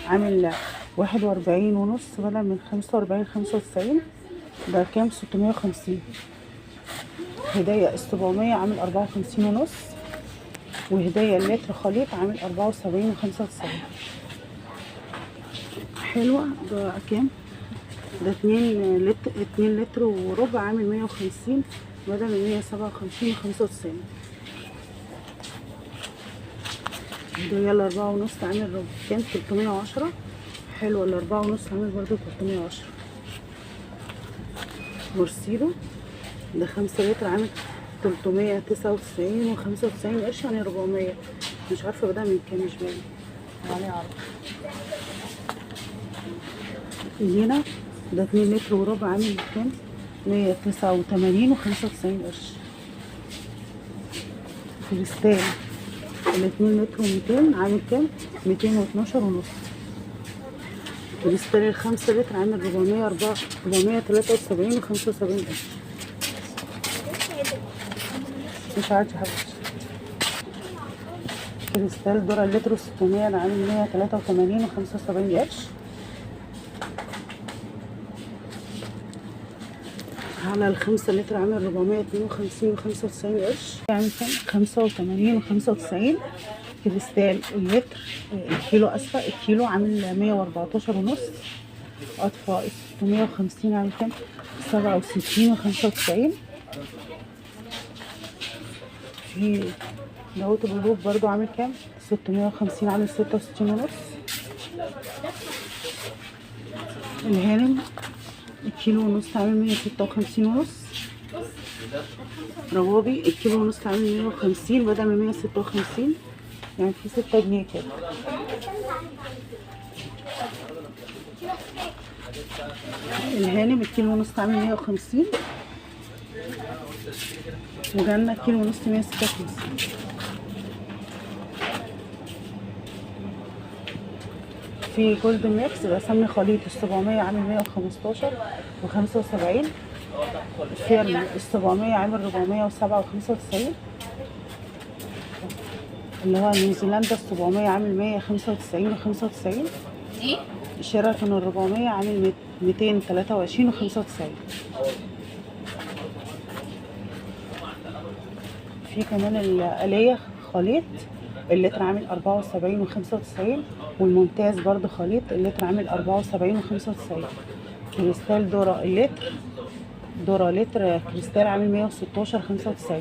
عامل 41 ونص بدل من 45 95. ده كام؟ 650. هدية ال700 عامل 54 ونص. وهدية اللتر خليط عامل 74 و95. حلوة. ده كام؟ ده 2 لتر وربع عامل 150 بدل من 157 و95. هدية ال4 ونص عامل ربع كام؟ 310. حلوة ال4 ونص عامل برضو 310. مرسيدو ده 5 لتر عامل 399 و95 قرش، يعني 400. مش عارفة بدأ من كام، مش باين عليه عرض. لينا ده 2 لتر وربع عامل كام؟ 189 و95 قرش. كريستال ال2 لتر و200 عامل كام؟ 212 ونص. كريستال ال5 لتر عامل 473 و75 قرش. مش عارفة حاجة. كريستال دور اللتر 600 ده عامل 183 و75 قرش. على ال5 لتر عامل 452 و95 قرش، يعني كام؟ 85 و95. كريستال اللتر الكيلو اسفة الكيلو عامل 114 ونص. اطفاء 650 عامل كام؟ 67 و95. في دوت القلوب برضو عامل كام؟ 650 عامل 66 ونص. الهانم الكيلو ونص عامل 156 ونص. روابي الكيلو ونص عامل 150 بدل من 156، يعني في 6 جنيه كده. الهانم الكيلو ونص عامل 150. وجنة الكيلو ونص 156. في جولد ميكس ده سمن خليط ال700 عامل 115 و75. فيرما ال700 عامل 407 و95. اللي هو نيوزيلندا ال700 عامل 195 و95. شيراتون ال400 عامل 223 و95. في كمان الآلية خليط اللتر عامل 74 و95. والممتاز برضو خليط اللتر عامل 74 و95. كريستال دورة اللتر لتر كريستال عامل 116 و95.